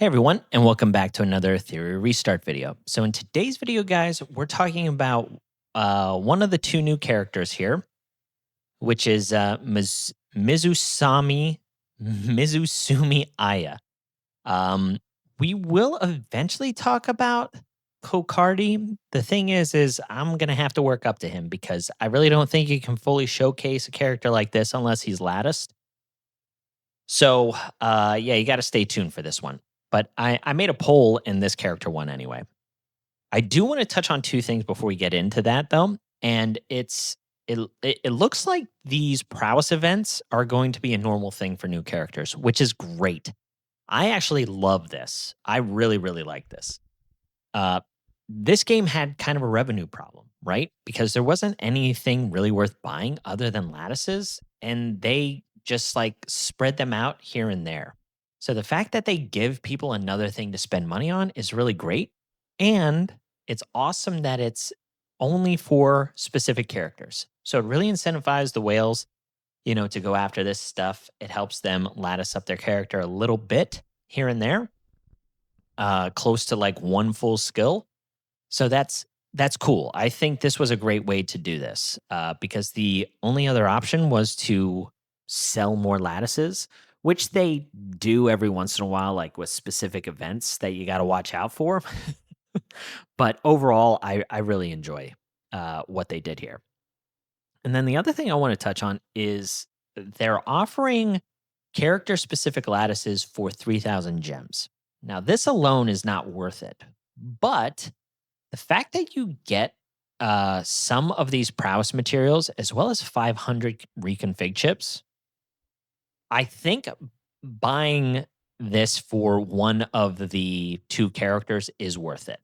Hey everyone, and welcome back to another Etheria restart video. So in today's video, guys, we're talking about one of the two new characters here, which is Mizusumi Aya. Um, we will eventually talk about Kokardi. The thing is I'm gonna have to work up to him because I really don't think you can fully showcase a character like this unless he's latticed. So, yeah, you got to stay tuned for this one. But I made a poll in this character one anyway. I do want to touch on two things before we get into that, though. And it looks like these prowess events are going to be a normal thing for new characters, which is great. I actually love this. I really, really like this. Uh, this game had kind of a revenue problem, right? Because there wasn't anything really worth buying other than lattices, and they just like spread them out here and there. So the fact that they give people another thing to spend money on is really great. And it's awesome that it's only for specific characters. So it really incentivizes the whales, to go after this stuff. It helps them lattice up their character a little bit here and there, close to like one full skill. So that's cool. I think this was a great way to do this because the only other option was to sell more lattices, which they do every once in a while, like with specific events that you got to watch out for. But overall, I really enjoy what they did here. And then the other thing I want to touch on is they're offering character specific lattices for 3,000 gems. Now, this alone is not worth it, but the fact that you get some of these prowess materials as well as 500 reconfig chips, I think buying this for one of the two characters is worth it.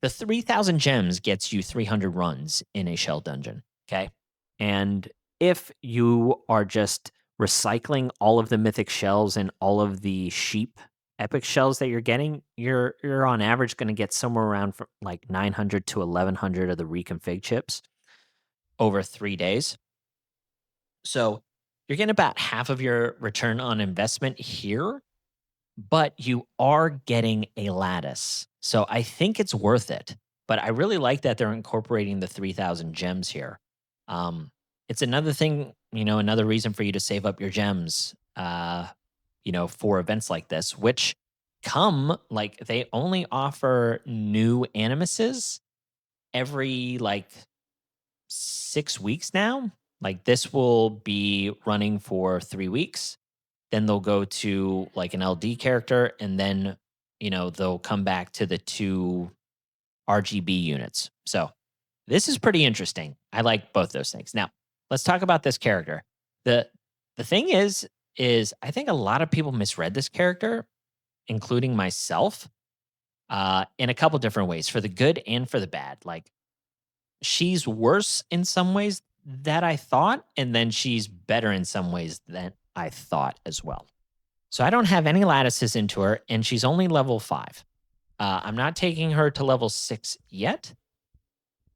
The 3,000 gems gets you 300 runs in a shell dungeon. Okay. And if you are just recycling all of the mythic shells and all of the sheep epic shells that you're getting, you're on average going to get somewhere around from like 900 to 1100 of the reconfig chips over 3 days. So you're getting about half of your return on investment here, but you are getting a lattice. So I think it's worth it. But I really like that they're incorporating the 3,000 gems here. It's another thing, another reason for you to save up your gems, for events like this, which come like they only offer new animuses every like 6 weeks now. Like this will be running for 3 weeks. Then they'll go to like an LD character, and then they'll come back to the two RGB units. So this is pretty interesting. I like both those things. Now let's talk about this character. The thing is I think a lot of people misread this character, including myself, in a couple different ways, for the good and for the bad. Like she's worse in some ways that I thought, and then she's better in some ways than I thought as well. So I don't have any lattices into her, and she's only level 5. I'm not taking her to level 6 yet.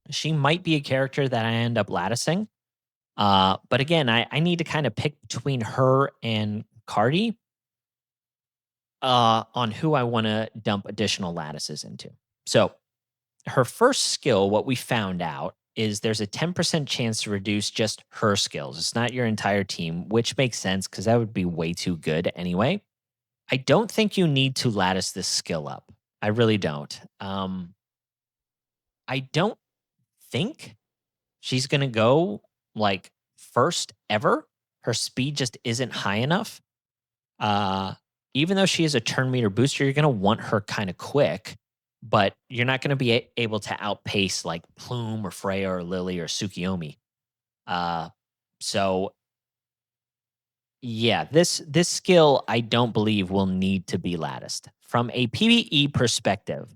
She might be a character that I end up latticing. But again, I need to kind of pick between her and Cardi on who I want to dump additional lattices into. So her first skill, what we found out is there's a 10% chance to reduce just her skills. It's not your entire team, which makes sense because that would be way too good anyway. I don't think you need to lattice this skill up. I really don't. I don't think she's going to go like first ever. Her speed just isn't high enough. Uh, Even though she is a turn meter booster, you're going to want her kind of quick, but you're not going to be able to outpace like Plume or Freya or Lily or Tsukiyomi. So yeah, this skill I don't believe will need to be latticed. From a PvE perspective,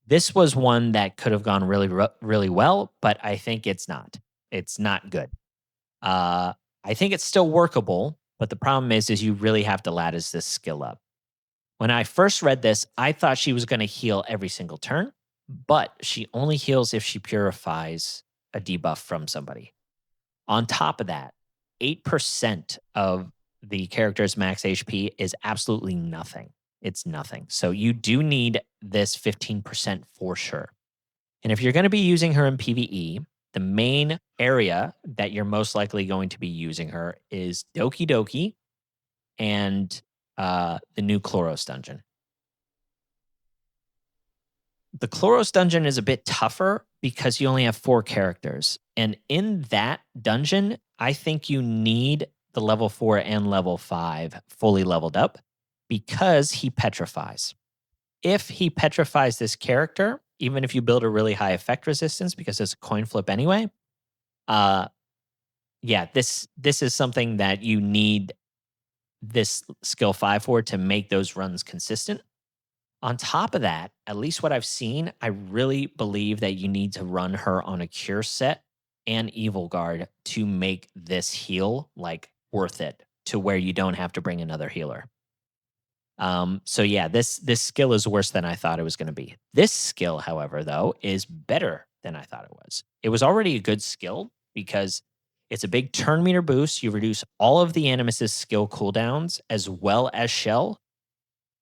this was one that could have gone really really well, but I think it's not. It's not good. Uh I think it's still workable, but the problem is you really have to lattice this skill up. When I first read this, I thought she was going to heal every single turn, but she only heals if she purifies a debuff from somebody. On top of that, 8% of the character's max HP is absolutely nothing. It's nothing. So you do need this 15% for sure. And if you're going to be using her in PvE, the main area that you're most likely going to be using her is Doki Doki and the new Chloros dungeon. The Chloros dungeon is a bit tougher because you only have 4 characters. And in that dungeon, I think you need the level 4 and level 5 fully leveled up because he petrifies. If he petrifies this character, even if you build a really high effect resistance because it's a coin flip anyway, uh yeah, this is something that you need this skill 5 for to make those runs consistent. On top of that, at least what I've seen, I really believe that you need to run her on a cure set and evil guard to make this heal like worth it to where you don't have to bring another healer. So yeah, this skill is worse than I thought it was going to be. This skill, however, though, is better than I thought it was. It was already a good skill because it's a big turn meter boost. You reduce all of the Animus's skill cooldowns as well as Shell.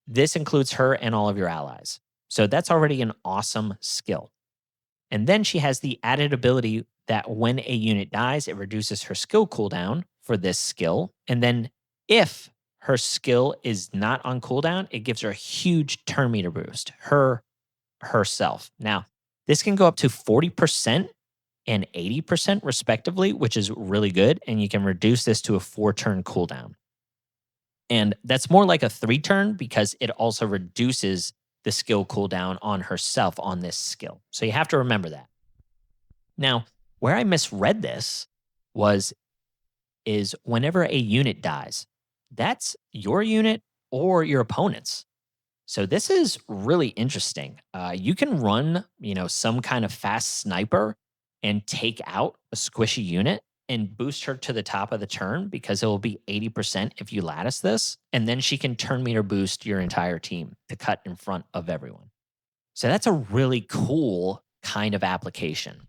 This includes her and all of your allies. So that's already an awesome skill. And then she has the added ability that when a unit dies, it reduces her skill cooldown for this skill. And then if her skill is not on cooldown, it gives her a huge turn meter boost, herself. Now, this can go up to 40% and 80% respectively, which is really good. And you can reduce this to a 4-turn cooldown. And that's more like a 3-turn because it also reduces the skill cooldown on herself on this skill. So you have to remember that. Now, where I misread this was is whenever a unit dies, that's your unit or your opponent's. So this is really interesting. You can run, some kind of fast sniper and take out a squishy unit and boost her to the top of the turn because it will be 80% if you lattice this. And then she can turn meter boost your entire team to cut in front of everyone. So that's a really cool kind of application.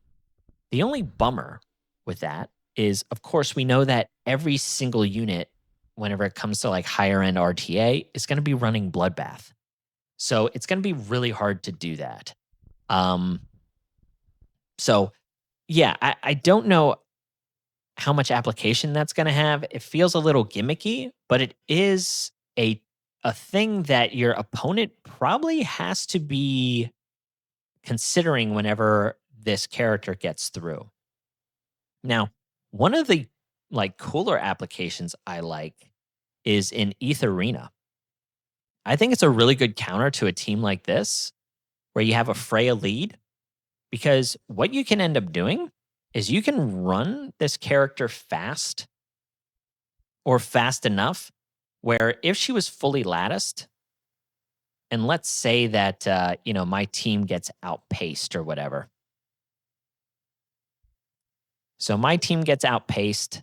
The only bummer with that is, of course, we know that every single unit, whenever it comes to like higher end RTA, is going to be running Bloodbath. So it's going to be really hard to do that. Um, so yeah, I don't know how much application that's going to have. It feels a little gimmicky, but it is a thing that your opponent probably has to be considering whenever this character gets through. Now, one of the like cooler applications I like is in Etheria. I think it's a really good counter to a team like this where you have a Freya lead because what you can end up doing is you can run this character fast or fast enough where if she was fully latticed, and let's say that my team gets outpaced or whatever. So my team gets outpaced.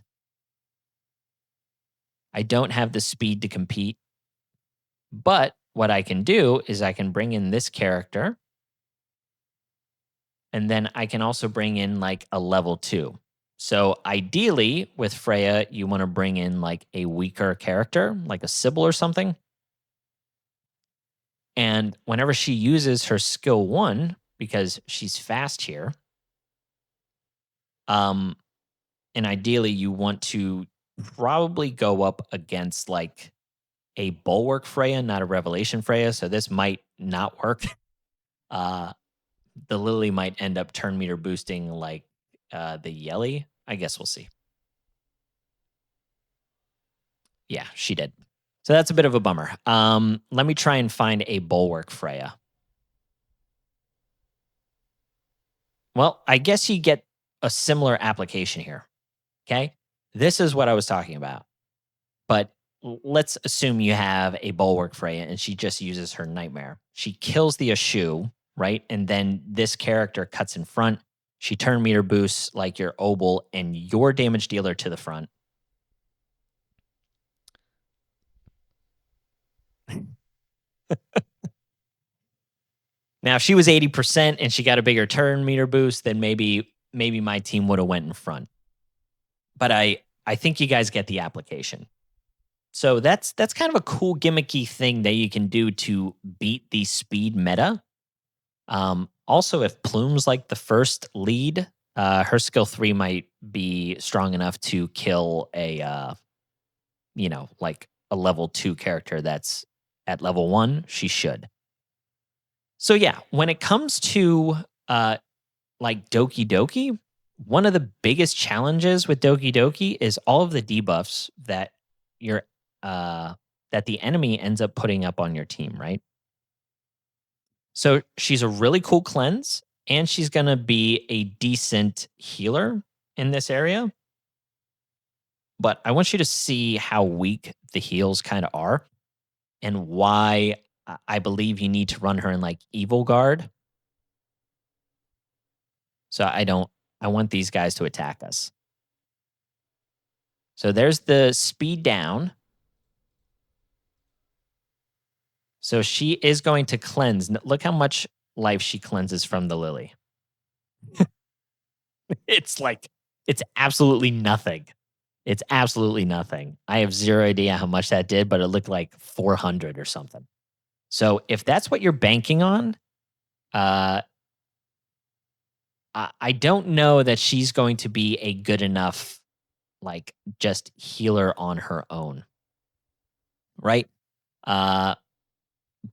I don't have the speed to compete. But what I can do is I can bring in this character. And then I can also bring in like a level 2. So ideally with Freya, you want to bring in like a weaker character, like a Sybil or something. And whenever she uses her skill 1, because she's fast here, and ideally you want to probably go up against like a Bulwark Freya, not a Revelation Freya. So this might not work. The Lily might end up turn meter boosting like the Yelly. I guess we'll see. Yeah, she did. So that's a bit of a bummer. Let me try and find a Bulwark Freya. Well, I guess you get a similar application here. Okay. This is what I was talking about. But let's assume you have a Bulwark Freya and she just uses her Nightmare. She kills the Ashu, right? And then this character cuts in front. She turn meter boosts like your Obel and your damage dealer to the front. Now, if she was 80% and she got a bigger turn meter boost, then maybe my team would have went in front. But I think you guys get the application. So that's kind of a cool gimmicky thing that you can do to beat the speed meta. Also, if Plume's like the first lead, her skill 3 might be strong enough to kill a like a level 2 character that's at level 1. She should. So yeah, when it comes to uh like Doki Doki, one of the biggest challenges with Doki Doki is all of the debuffs that your uh that the enemy ends up putting up on your team, right? So she's a really cool cleanse, and she's gonna be a decent healer in this area. But I want you to see how weak the heals kind of are and why I believe you need to run her in like Evil Guard. So I don't I want these guys to attack us. So there's the speed down. So she is going to cleanse. Look how much life she cleanses from the lily. It's like it's absolutely nothing. It's absolutely nothing. I have zero idea how much that did, but it looked like 400 or something. So if that's what you're banking on, uh, I don't know that she's going to be a good enough, like, just healer on her own, right? Uh,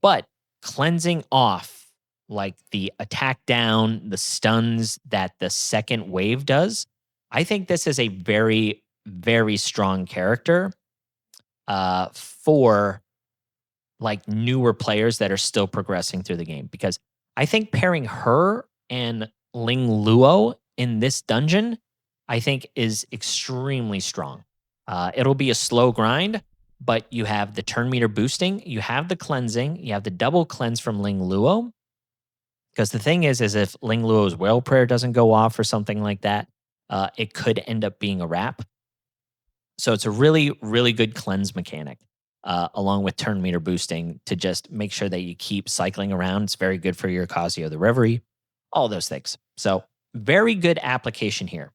but cleansing off, like the attack down, the stuns that the second wave does, I think this is a very, very strong character for like newer players that are still progressing through the game because I think pairing her and Ling Luo in this dungeon, I think is extremely strong. It'll be a slow grind, but you have the turn meter boosting, you have the cleansing, you have the double cleanse from Ling Luo. Because the thing is if Ling Luo's Whale Prayer doesn't go off or something like that, it could end up being a wrap. So it's a really, really good cleanse mechanic, along with turn meter boosting to just make sure that you keep cycling around. It's very good for your Casio the Reverie, all those things. So very good application here.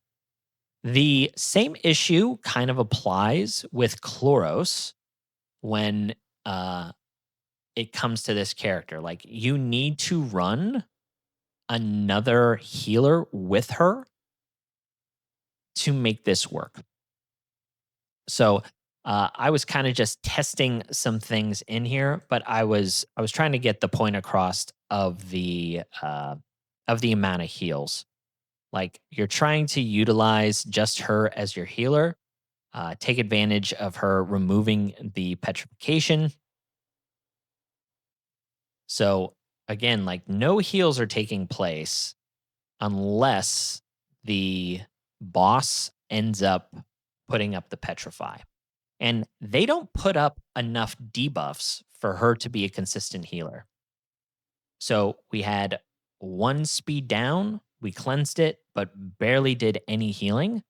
The same issue kind of applies with Chloros when it comes to this character. Like you need to run another healer with her to make this work. So I was kind of just testing some things in here, but I was trying to get the point across of the amount of heals. Like you're trying to utilize just her as your healer, take advantage of her removing the petrification. So again, like no heals are taking place unless the boss ends up putting up the petrify. And they don't put up enough debuffs for her to be a consistent healer. So we had one speed down, we cleansed it, but barely did any healing.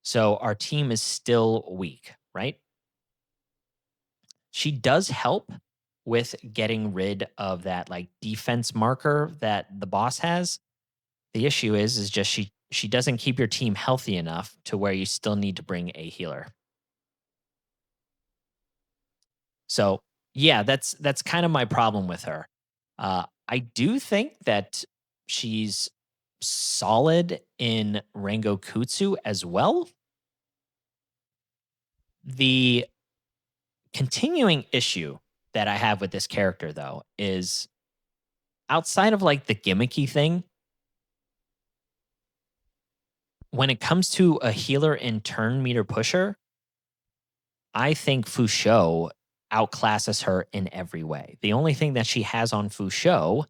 So our team is still weak, right? She does help with getting rid of that like defense marker that the boss has. The issue is just she doesn't keep your team healthy enough to where you still need to bring a healer. So yeah, that's kind of my problem with her. I do think that she's solid in Rango Kutsu as well. The continuing issue that I have with this character though is outside of like the gimmicky thing, when it comes to a healer and turn meter pusher, I think Fusho outclasses her in every way. The only thing that she has on Fusho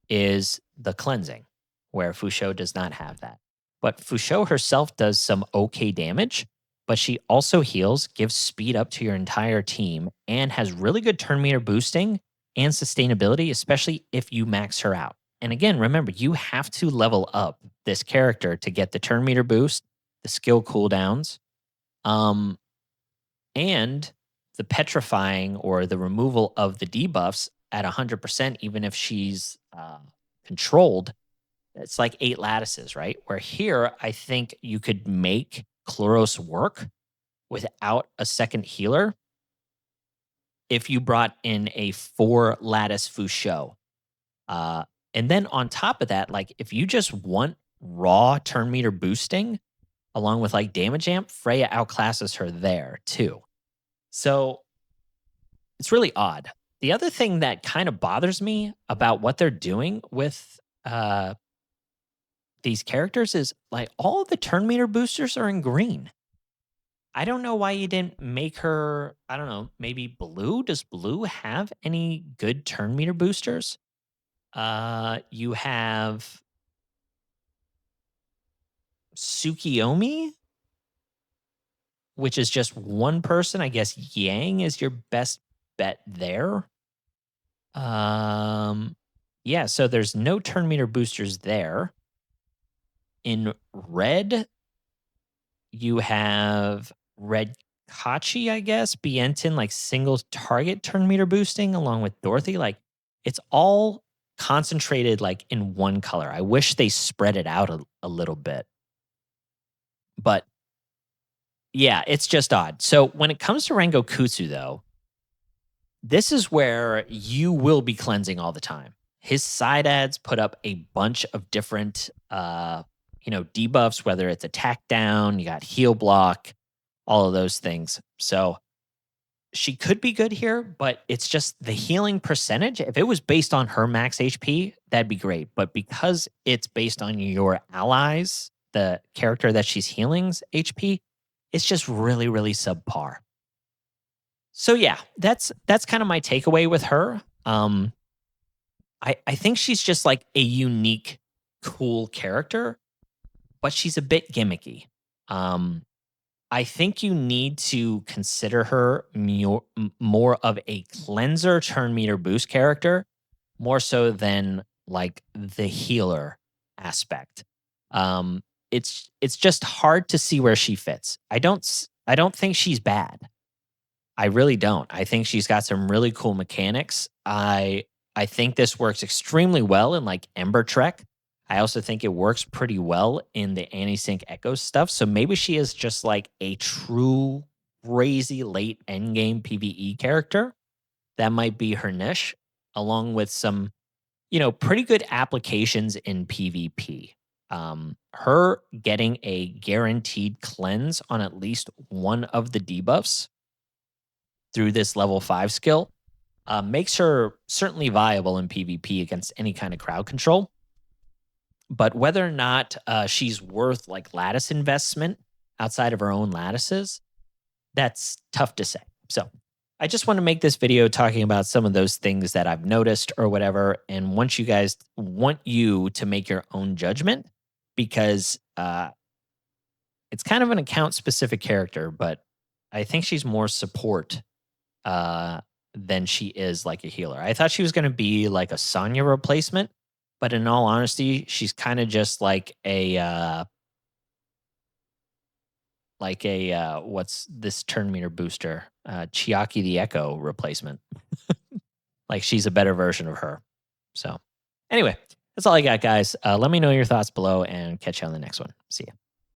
is the cleansing, where Fusho does not have that. But Fusho herself does some okay damage, but she also heals, gives speed up to your entire team, and has really good turn meter boosting and sustainability, especially if you max her out. And again, remember, you have to level up this character to get the turn meter boost, the skill cooldowns, um, and the petrifying or the removal of the debuffs at 100%, even if she's controlled, it's like 8 lattices, right? Where here, I think you could make Chloros work without a second healer. if you brought in a 4 lattice Fusho. Uh, and then on top of that, like if you just want raw turn meter boosting along with like damage amp, Freya outclasses her there too. So it's really odd. The other thing that kind of bothers me about what they're doing with these characters is like all of the turn meter boosters are in green. I don't know why you didn't make her, I don't know, maybe blue. Does blue have any good turn meter boosters? You have Tsukiyomi, which is just one person. I guess Yang is your best bet there. Um, yeah, so there's no turn meter boosters there. In red, you have Red Kachi, I guess, Bientin, like single target turn meter boosting along with Dorothy. Like it's all concentrated like in one color. I wish they spread it out a little bit. But yeah, it's just odd. So when it comes to Rengo Kutsu, though, this is where you will be cleansing all the time. His side ads put up a bunch of different debuffs, whether it's attack down, you got heal block, all of those things. So she could be good here, but it's just the healing percentage. If it was based on her max HP, that'd be great. But because it's based on your allies, the character that she's healing's HP, it's just really, really subpar. So yeah, that's kind of my takeaway with her. I think she's just like a unique, cool character, but she's a bit gimmicky. Um, I think you need to consider her more of a cleanser turn meter boost character, more so than like the healer aspect. Um, it's just hard to see where she fits. I don't think she's bad. I really don't. I think she's got some really cool mechanics. I think this works extremely well in like Ember Trek. I also think it works pretty well in the Anti-Sync Echo stuff. So maybe she is just like a true crazy late endgame PvE character. That might be her niche, along with some, pretty good applications in PvP. Her getting a guaranteed cleanse on at least one of the debuffs through this level 5 skill makes her certainly viable in PvP against any kind of crowd control. But whether or not she's worth like lattice investment outside of her own lattices, that's tough to say. So I just want to make this video talking about some of those things that I've noticed or whatever. And want you to make your own judgment because it's kind of an account specific character, but I think she's more support uh, than she is like a healer. I thought she was going to be like a Sonya replacement, but in all honesty, she's kind of just like a what's this turn meter booster? Chiaki the Echo replacement. Like she's a better version of her. So anyway, that's all I got, guys. Let me know your thoughts below and catch you on the next one. See ya.